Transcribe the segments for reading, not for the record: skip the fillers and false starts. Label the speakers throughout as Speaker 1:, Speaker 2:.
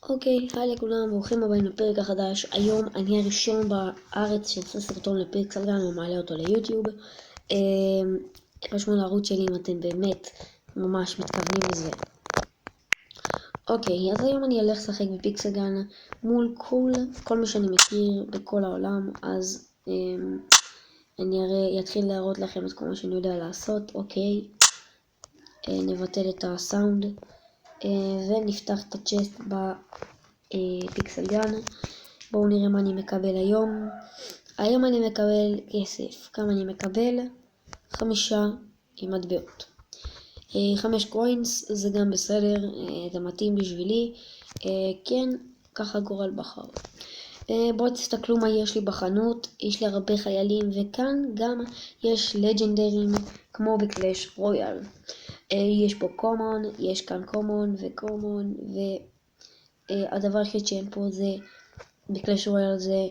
Speaker 1: אוקיי, היי לכולם, ברוכים הבאים לפרק החדש. היום אני הראשון בארץ שעושה סרטון לפיקסלגן ומעלה אותו ליוטיוב. רשמו לערוץ שלי אם אתם באמת ממש מתכוונים לזה. אוקיי, אז היום אני אלך לשחק בפיקסלגן מול כל מי שאני מכיר בכל העולם. אז אני אתחיל להראות לכם את כל מה שאני יודע לעשות. אוקיי, נבטל את הסאונד ונפתח את הצ'סט בפיקסלגן. בואו נראה מה אני מקבל היום. היום אני מקבל כסף. כמה אני מקבל? 5 מטבעות. 5 קוינס, זה גם בסדר, זה מתאים בשבילי. כן, ככה גורל בחר. בואו תסתכלו מה יש לי בחנות. יש לי הרבה חיילים, וכאן גם יש לג'נדרים כמו בקלאש רויאל. יש פה קומון, יש כאן קומון וקומון, והדבר היחיד שאין פה זה בקלאש רויאל זה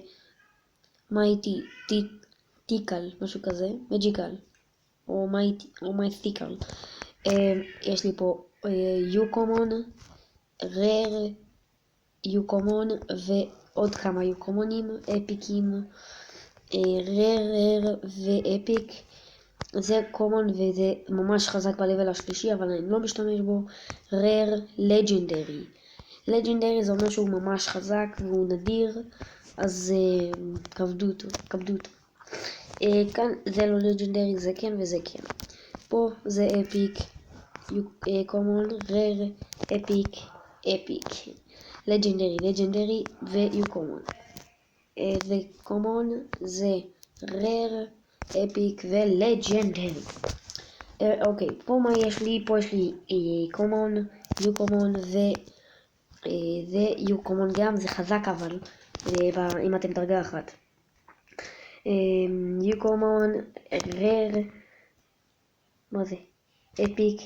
Speaker 1: מייתיקל, משהו כזה, מג'יקל או מייתיקל. יש לי פה יוקומון, רר, יוקומון ועוד כמה יוקומונים, אפיקים, רר ואפיק. זה קומון וזה ממש חזק בלבל השלישי, אבל אני לא משתמש בו. רר, לג'נדרי. לג'נדרי זה אומר שהוא ממש חזק והוא נדיר, אז כבדו אותו. כאן זה לא לג'נדרי, זה כן וזה כן. פה זה אפיק, קומון, רר, אפיק, לג'נדרי ויוקומון. וקומון זה רר, אפיק ולג'נדרי. אוקיי, פה מה יש לי? פה יש לי קומון, יוקומון זה יוקומון גם, זה חזק אבל, אם אתם דרגה אחת. יוקומון, רר, מה זה? אפיק,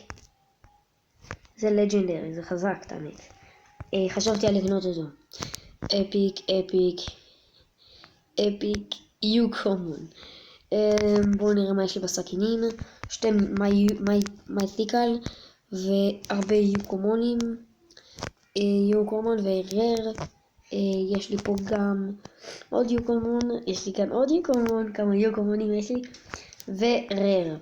Speaker 1: זה לג'נדרי, זה חזק תמיד. חשבתי על לקנות אותו. אפיק, יוקומון. בואו נראה מה יש לי בסכינים. 2 מייתיקל והרבה יוקומונים. יוקומון ורר. יש לי פה גם עוד יוקומון, יש לי כאן עוד יוקומון, כמה יוקומונים יש לי, ורר.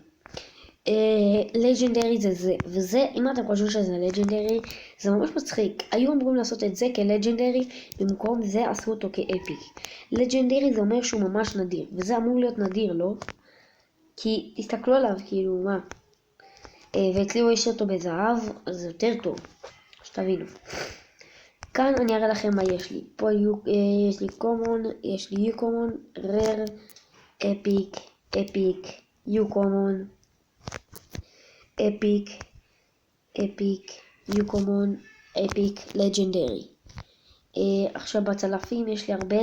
Speaker 1: לג'נדרי זה זה, וזה, אם אתם חושבים שזה לג'נדרי, זה ממש מצחיק. היו אמורים לעשות את זה כלג'נדרי, במקום זה עשו אותו כאפיק. לג'נדרי זה אומר שהוא ממש נדיר, וזה אמור להיות נדיר, לא? כי תסתכלו עליו, כאילו, מה? ואצלי יש אותו בזהב, אז זה יותר טוב, שתבינו. כאן אני אראה לכם מה יש לי. פה יש לי קומון, יש לי יוקומון, רר, אפיק, יוקומון, אפיק, יוקומון, אפיק, לג'נדרי. עכשיו בצלפים יש לי הרבה,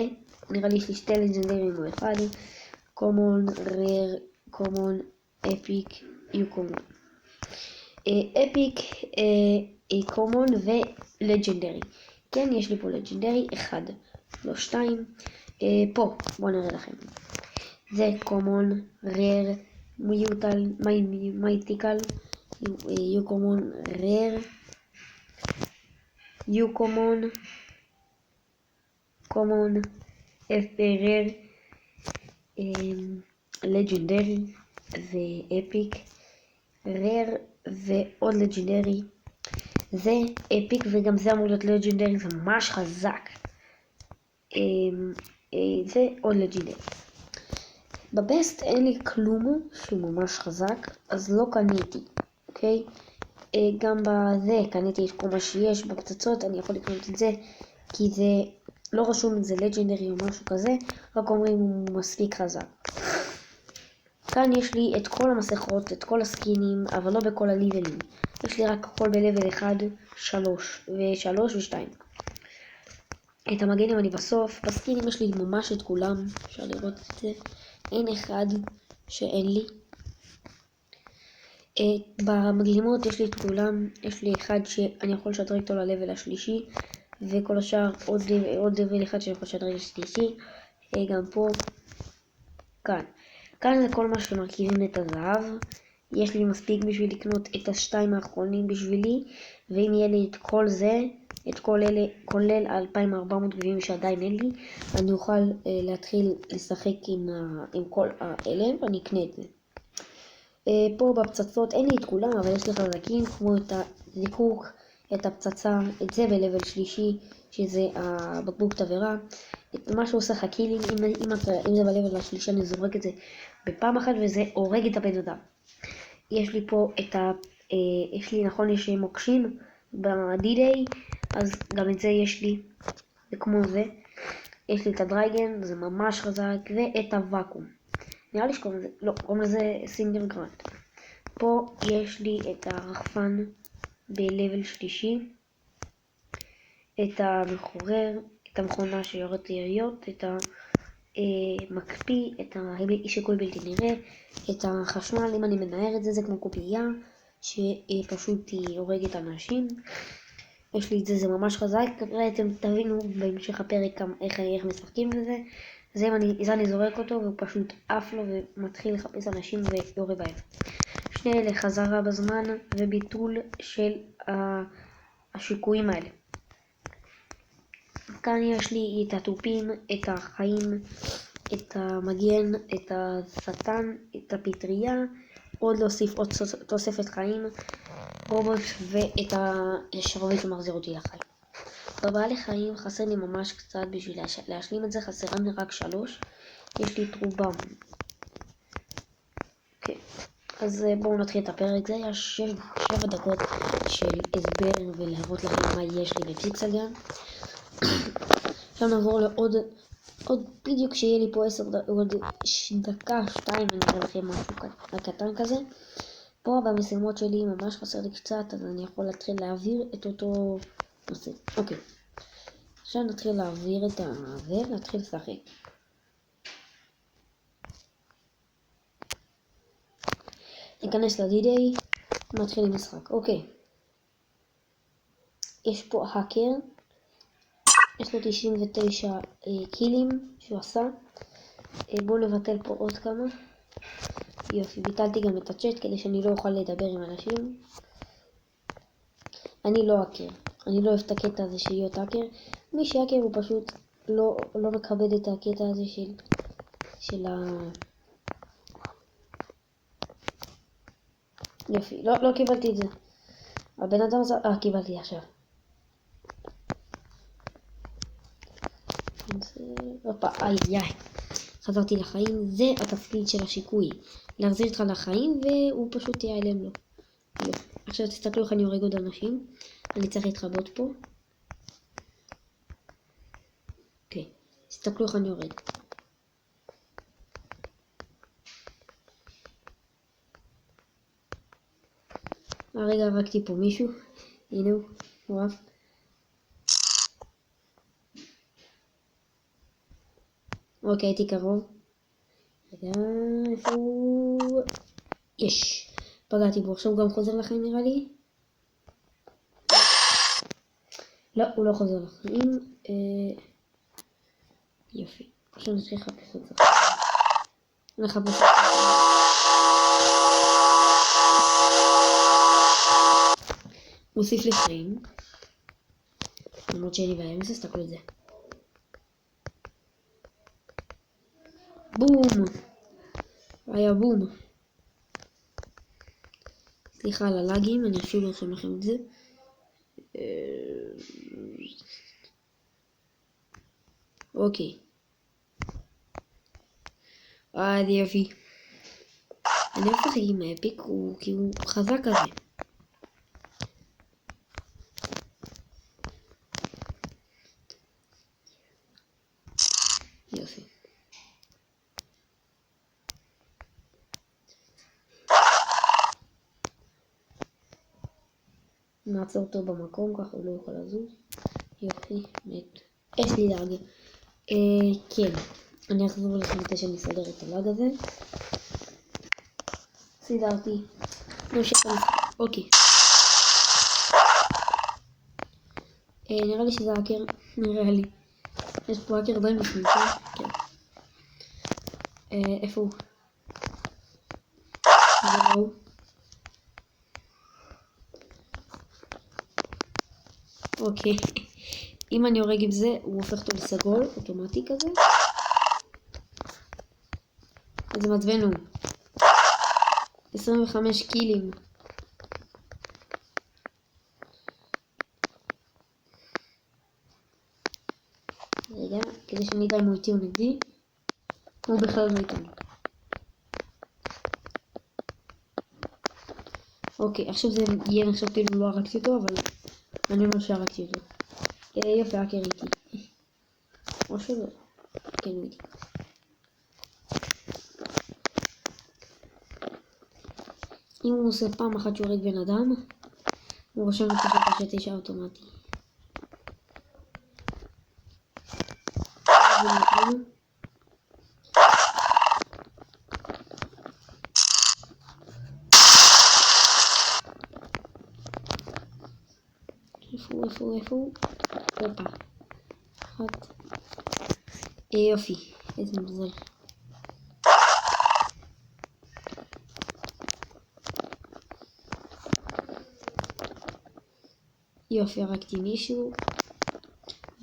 Speaker 1: נראה לי יש לי 2 לג'נדרים או 1, קומון, רר, קומון, אפיק, יוקומון. אפיק, קומון ולג'נדרי. כן, יש לי פה לג'נדרי 1, לא 2. פה, בואו נראה לכם. זה קומון, רר, מייתיקל, יוקומון, רר, יוקומון, קומון, רר, לג'נדרי ואפיק, רר ועוד לג'נדרי. זה אפיק וגם זה אמור להיות לג'נדרי, זה ממש חזק. זה עוד לג'נדרי. בבסט אין לי כלום שהוא ממש חזק, אז לא קניתי, אוקיי? גם בזה קניתי את כל מה שיש בפצצות, אני יכול לקנות את זה, כי זה לא רשום אם זה לג'נדרי או משהו כזה, רק אומרים הוא מספיק חזק. כאן יש לי את כל המסכות, את כל הסקינים, אבל לא בכל הליבלים. יש לי רק הכל בלבל 1, 3 ו2. את המגנים אני בסוף. בסקינים יש לי ממש את כולם, אפשר לראות את זה. אין אחד שאין לי. במגלימות יש לי את כולם. יש לי אחד שאני יכול לשדרג אותו ללבל השלישי, וכל השאר עוד לבל אחד שאני יכול לשדרג לשלישי. גם פה. כאן זה כל מה שמרכיבים את הזהב. יש לי מספיק בשביל לקנות את 2 האחרונים בשבילי, ואם יהיה לי את כל זה, את כל אלה, כולל 2400 גביעים שעדיין אין לי, אני אוכל להתחיל לשחק עם כל האלה ואני אקנה את זה. פה בפצצות אין לי את כולם, אבל יש לי חזקים כמו את הזיקוק, את הפצצה, את זה בלבל שלישי, שזה הבקבוק תבערה. מה שעושה הקילים, אם זה בלבל השלישי אני זורק את זה בפעם אחת וזה הורג את הבן אדם. יש לי פה יש לי מוקשים בדי-דיי, אז גם את זה יש לי, זה כמו זה. יש לי את הדרייגן, זה ממש חזק, ואת הוואקום. נראה לי שקוראים לזה, לא, קוראים לזה סינגל גרנט. פה יש לי את הרחפן בלבל שלישי, את המחורר, את המכונה שיורדת יריות, את המקפיא, את שיקוי בלתי נראה, את החשמל, אם אני מנער את זה, זה כמו קופייה שפשוט היא הורגת אנשים. יש לי את זה, זה ממש חזק, אתם תבינו בהמשך הפרק איך משחקים בזה. זה אני זורק אותו והוא פשוט עף לו ומתחיל לחפש אנשים ויורה בהם. שני אלה חזרה בזמן וביטול של השיקויים האלה. כאן יש לי את הטופים, את החיים, את המגן, את השטן, את הפטריה, עוד להוסיף עוד תוספת חיים, רובוט ואת השרביט שמחזיר אותי לחיים. בבעלי חיים חסר לי ממש קצת, בשביל להשלים את זה חסרה לי רק 3, יש לי את רובם. אוקיי. אז בואו נתחיל את הפרק. זה היה 7 דקות של הסבר ולהראות לכם מה יש לי בפיקסלגן. עכשיו נעבור לעוד בדיוק שיהיה לי פה 10 עוד דקה 2 אני אראה לכם משהו קטן כזה. פה במשימות שלי ממש חסר לי קצת, אז אני יכול להתחיל להעביר את אותו נושא. אוקיי, עכשיו נתחיל להעביר את זה ונתחיל לשחק. ניכנס לדי-דיי, נתחיל עם משחק. אוקיי, יש פה האקר, יש לו 99 קילים שהוא עשה. בואו נבטל פה עוד כמה. יופי, ביטלתי גם את הצ'אט כדי שאני לא אוכל לדבר עם אנשים. אני לא האקר, אני לא אוהב את הקטע הזה של להיות האקר. מי שהאקר הוא פשוט לא מכבד את הקטע הזה של יופי, לא קיבלתי את זה. הבן אדם הזה, קיבלתי עכשיו. הופה, איי. חזרתי לחיים, זה התפקיד של השיקוי. להחזיר אותך לחיים והוא פשוט ייעלם לו. יופי. עכשיו תסתכלו איך אני הורג עוד אנשים. אני צריך להתחבות פה. אוקיי, תסתכלו איך אני הורג. הרגע הרגתי פה מישהו. הנה הוא עף. אוקיי, הייתי קרוב. רגע, איפה הוא? יש. פגעתי בו. עכשיו הוא גם חוזר לחיים נראה לי. לא, הוא לא חוזר לחיים. יופי. עכשיו נתחיל לחפש את זה. נחפש את זה. הוא הוסיף לי חיים. למרות שאין לי בעיה עם זה, תסתכלו את זה. בום! היה בום. סליחה על הלאגים, אני אפילו ארשום לכם את זה. אוקיי. זה יופי. אני אוהב לשחק עם האפיק, כי הוא חזק כזה. יופי. נעצור אותו במקום, ככה הוא לא יכול לזוז. יופי, מת. יש לי לאג. כן, אני אחזור לכם את שאני אסדר את הלאג הזה. סידרתי. נמשיך למשחק. אוקיי. נראה לי שזה האקר. נראה לי. יש פה האקר די משמעותי. כן. איפה הוא? זהו. אוקיי. אם אני הורג עם זה, הוא הופך אותו לסגול, אוטומטי כזה. איזה מעצבן הוא. 25 קילים. רגע, כדי שאני אדע אם הוא איתי או נגדי. הוא בכלל לא איתנו. אוקיי, עכשיו זה יהיה נחשב כאילו לא הרגתי אותו, אבל אני אומר שהרגתי אותו. יפה, הקר איתי. או שלא. כן, הוא איתי. אם הוא עושה פעם אחת שהוא הורג בן אדם, הוא רושם את 999 אוטומטי. איפה הוא? הופה. אחת. יופי, איזה מזל. יופי, הרגתי מישהו.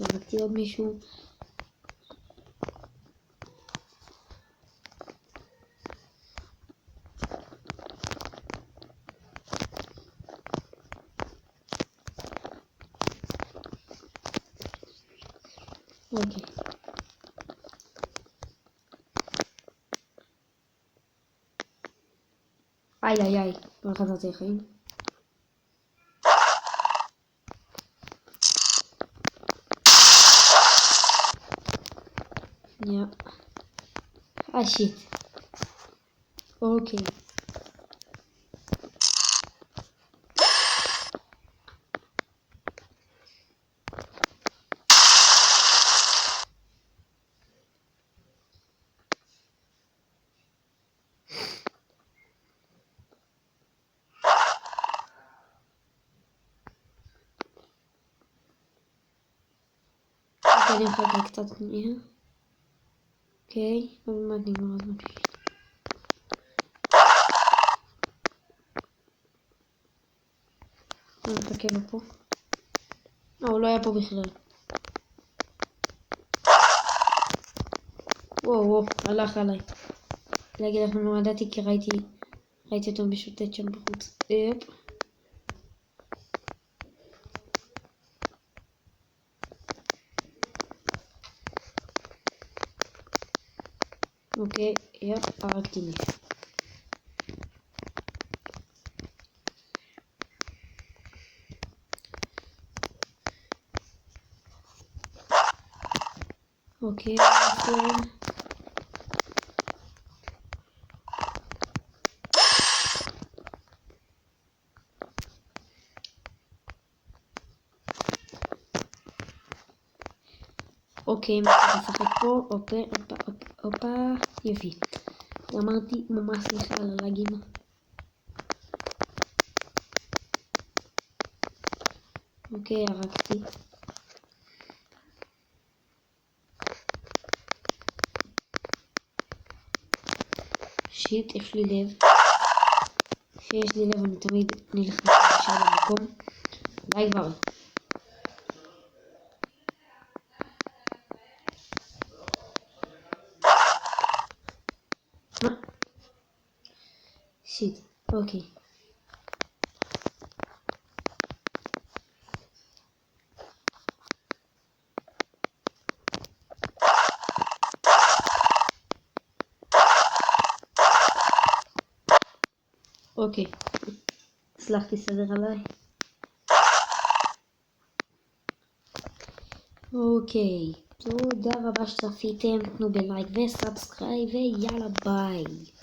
Speaker 1: הרגתי עוד מישהו. אוקיי. איי, כבר חזרתי לחיים. שנייה. שיט. אוקיי. אני מחכה קצת שנייה. אוקיי, עוד מעט נגמר הזמן. אני מחכה לו פה. הוא לא היה פה בכלל. וואו, הלך עליי. להגיד לכם לא ידעתי כי ראיתי אותו משוטט שם בחוץ. אוקיי, הרגתי מישהו. אוקיי, אוקיי, נשחק פה, הופה, יופי. אמרתי ממש סליחה על הלגים. אוקיי, הרגתי. שיט, יש לי לב. כשיש לי לב אני תמיד נלחם לשם במקום. די כבר. שיט, אוקיי. אוקיי. הצלחתי לסדר עליי. אוקיי. תודה רבה שצפיתם, תנו בלייק וסאבסקרייב ויאללה ביי.